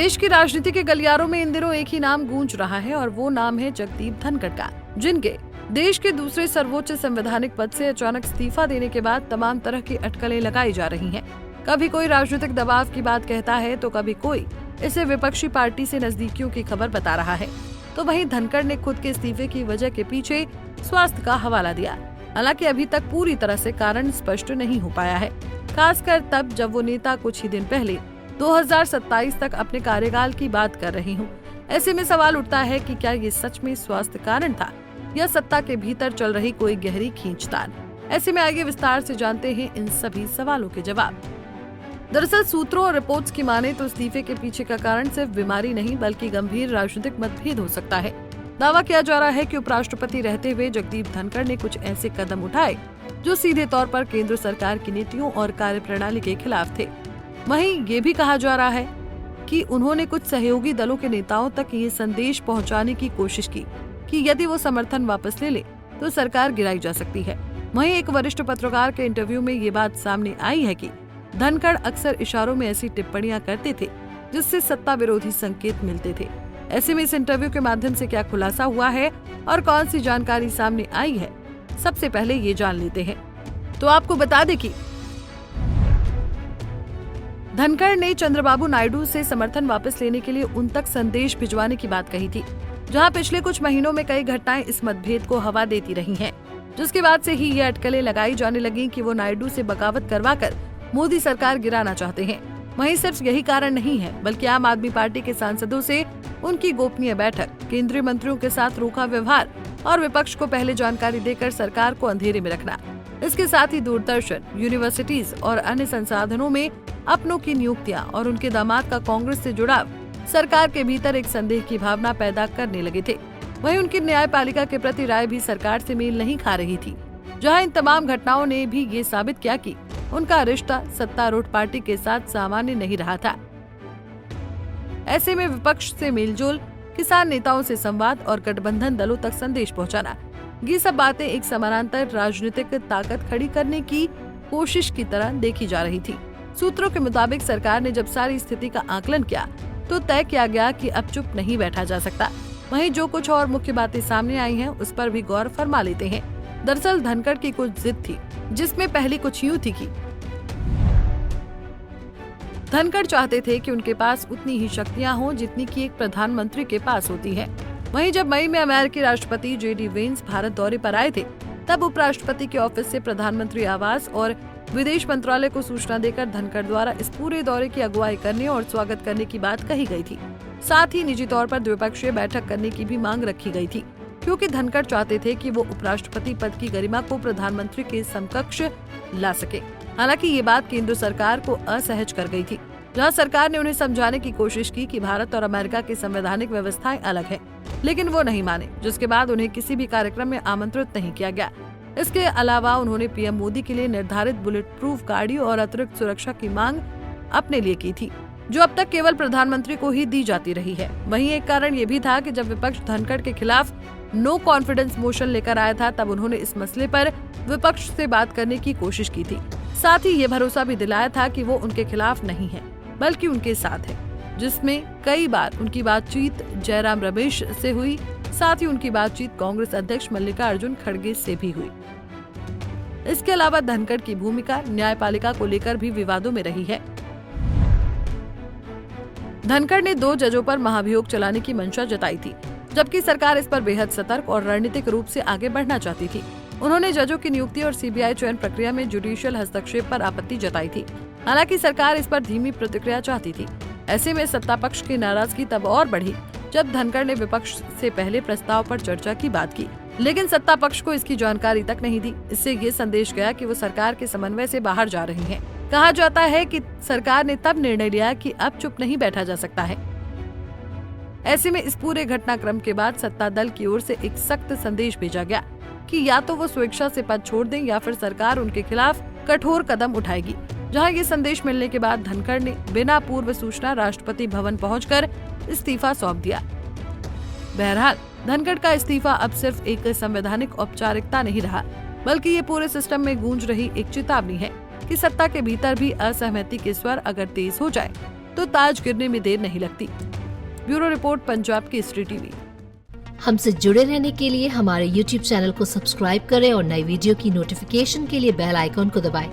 देश की राजनीति के गलियारों में इन दिनों एक ही नाम गूंज रहा है और वो नाम है जगदीप धनखड़ का, जिनके देश के दूसरे सर्वोच्च संवैधानिक पद से अचानक इस्तीफा देने के बाद तमाम तरह की अटकलें लगाई जा रही हैं। कभी कोई राजनीतिक दबाव की बात कहता है तो कभी कोई इसे विपक्षी पार्टी से नजदीकियों की खबर बता रहा है। तो वहीं धनखड़ ने खुद के इस्तीफे की वजह के पीछे स्वास्थ्य का हवाला दिया। हालांकि अभी तक पूरी तरह से कारण स्पष्ट नहीं हो पाया है, खासकर तब जब वो नेता कुछ ही दिन पहले 2027 तक अपने कार्यकाल की बात कर रही हूँ। ऐसे में सवाल उठता है कि क्या ये सच में स्वास्थ्य कारण था या सत्ता के भीतर चल रही कोई गहरी खींचतान। ऐसे में आगे विस्तार से जानते हैं इन सभी सवालों के जवाब। दरअसल सूत्रों और रिपोर्ट्स की माने तो इस्तीफे के पीछे का कारण सिर्फ बीमारी नहीं बल्कि गंभीर राजनीतिक मतभेद हो सकता है। दावा किया जा रहा है कि उपराष्ट्रपति रहते हुए जगदीप धनखड़ ने कुछ ऐसे कदम उठाए जो सीधे तौर पर केंद्र सरकार की नीतियों और कार्यप्रणाली के खिलाफ थे। वहीं ये भी कहा जा रहा है कि उन्होंने कुछ सहयोगी दलों के नेताओं तक ये संदेश पहुंचाने की कोशिश की कि यदि वो समर्थन वापस ले ले तो सरकार गिराई जा सकती है। वहीं एक वरिष्ठ पत्रकार के इंटरव्यू में ये बात सामने आई है कि धनखड़ अक्सर इशारों में ऐसी टिप्पणियां करते थे जिससे सत्ता विरोधी संकेत मिलते थे। ऐसे में इस इंटरव्यू के माध्यम से क्या खुलासा हुआ है और कौन सी जानकारी सामने आई है, सबसे पहले ये जान लेते हैं। तो आपको बता दें कि धनखड़ ने चंद्रबाबू नायडू से समर्थन वापस लेने के लिए उन तक संदेश भिजवाने की बात कही थी, जहां पिछले कुछ महीनों में कई घटनाएं इस मतभेद को हवा देती रही हैं, जिसके बाद से ही ये अटकलें लगाई जाने लगी कि वो नायडू से बगावत करवाकर मोदी सरकार गिराना चाहते हैं। वहीं सिर्फ यही कारण नहीं है बल्कि आम आदमी पार्टी के सांसदों से उनकी गोपनीय बैठक, केंद्रीय मंत्रियों के साथ रूखा व्यवहार और विपक्ष को पहले जानकारी देकर सरकार को अंधेरे में रखना। इसके साथ ही दूरदर्शन, यूनिवर्सिटीज और अन्य संसाधनों में अपनों की नियुक्तियां और उनके दामाद का कांग्रेस से जुड़ाव सरकार के भीतर एक संदेह की भावना पैदा करने लगे थे। वहीं उनकी न्यायपालिका के प्रति राय भी सरकार से मेल नहीं खा रही थी, जहां इन तमाम घटनाओं ने भी ये साबित किया कि उनका रिश्ता सत्तारूढ़ पार्टी के साथ सामान्य नहीं रहा था। ऐसे में विपक्ष से मेलजोल, किसान नेताओं से संवाद और गठबंधन दलों तक संदेश पहुंचाना, ये सब बातें एक समानांतर राजनीतिक ताकत खड़ी करने की कोशिश की तरह देखी जा रही थी। सूत्रों के मुताबिक सरकार ने जब सारी स्थिति का आकलन किया तो तय किया गया कि अब चुप नहीं बैठा जा सकता। वहीं जो कुछ और मुख्य बातें सामने आई हैं उस पर भी गौर फरमा लेते हैं। दरअसल धनखड़ की कुछ जिद थी जिसमें पहली कुछ यूं थी कि धनखड़ चाहते थे कि उनके पास उतनी ही शक्तियां हों जितनी कि एक प्रधानमंत्री के पास होती है। वहीं जब मई में अमेरिकी राष्ट्रपति JD वेंस भारत दौरे पर आए थे तब उपराष्ट्रपति के ऑफिस से प्रधानमंत्री आवास और विदेश मंत्रालय को सूचना देकर धनखड़ द्वारा इस पूरे दौरे की अगुवाई करने और स्वागत करने की बात कही गई थी। साथ ही निजी तौर पर द्विपक्षीय बैठक करने की भी मांग रखी गई थी, क्योंकि धनखड़ चाहते थे कि वो उपराष्ट्रपति पद की गरिमा को प्रधानमंत्री के समकक्ष ला सके। हालांकि ये बात केंद्र सरकार को असहज कर गई थी, जहां सरकार ने उन्हें समझाने की कोशिश की कि भारत और अमेरिका की संवैधानिक व्यवस्थाएं अलग हैं, लेकिन वो नहीं माने, जिसके बाद उन्हें किसी भी कार्यक्रम में आमंत्रित नहीं किया गया। इसके अलावा उन्होंने पीएम मोदी के लिए निर्धारित बुलेट प्रूफ गाड़ियों और अतिरिक्त सुरक्षा की मांग अपने लिए की थी, जो अब तक केवल प्रधानमंत्री को ही दी जाती रही है। वहीं एक कारण ये भी था कि जब विपक्ष धनखड़ के खिलाफ नो कॉन्फिडेंस मोशन लेकर आया था तब उन्होंने इस मसले पर विपक्ष से बात करने की कोशिश की थी। साथ ही ये भरोसा भी दिलाया था कि वो उनके खिलाफ नहीं है बल्कि उनके साथ है, जिसमें कई बार उनकी बातचीत जयराम रमेश से हुई। साथ ही उनकी बातचीत कांग्रेस अध्यक्ष मल्लिकार्जुन खड़गे से भी हुई। इसके अलावा धनखड़ की भूमिका न्यायपालिका को लेकर भी विवादों में रही है। धनखड़ ने 2 जजों पर महाभियोग चलाने की मंशा जताई थी, जबकि सरकार इस पर बेहद सतर्क और रणनीतिक रूप से आगे बढ़ना चाहती थी। उन्होंने जजों की नियुक्ति और CBI चयन प्रक्रिया में जुडिशियल हस्तक्षेप पर आपत्ति जताई थी। हालांकि सरकार इस पर धीमी प्रतिक्रिया चाहती थी। ऐसे में सत्ता पक्ष की नाराजगी तब और बढ़ी जब धनखड़ ने विपक्ष से पहले प्रस्ताव पर चर्चा की बात की, लेकिन सत्ता पक्ष को इसकी जानकारी तक नहीं दी। इससे ये संदेश गया कि वो सरकार के समन्वय से बाहर जा रही हैं। कहा जाता है कि सरकार ने तब निर्णय लिया कि अब चुप नहीं बैठा जा सकता है। ऐसे में इस पूरे घटनाक्रम के बाद सत्ता दल की ओर से एक सख्त संदेश भेजा गया कि या तो वो स्वेच्छा से पद छोड़ दें या फिर सरकार उनके खिलाफ कठोर कदम उठाएगी। जहां ये संदेश मिलने के बाद धनखड़ ने बिना पूर्व सूचना राष्ट्रपति भवन पहुंचकर इस्तीफा सौंप दिया। बहरहाल धनखड़ का इस्तीफा अब सिर्फ एक संवैधानिक औपचारिकता नहीं रहा, बल्कि ये पूरे सिस्टम में गूंज रही एक चेतावनी है कि सत्ता के भीतर भी असहमति के स्वर अगर तेज हो जाए तो ताज गिरने में देर नहीं लगती। Bureau report, Punjab Kesari TV. हमसे जुड़े रहने के लिए हमारे YouTube चैनल को सब्सक्राइब करें और नई वीडियो की नोटिफिकेशन के लिए बेल आइकॉन को दबाएं।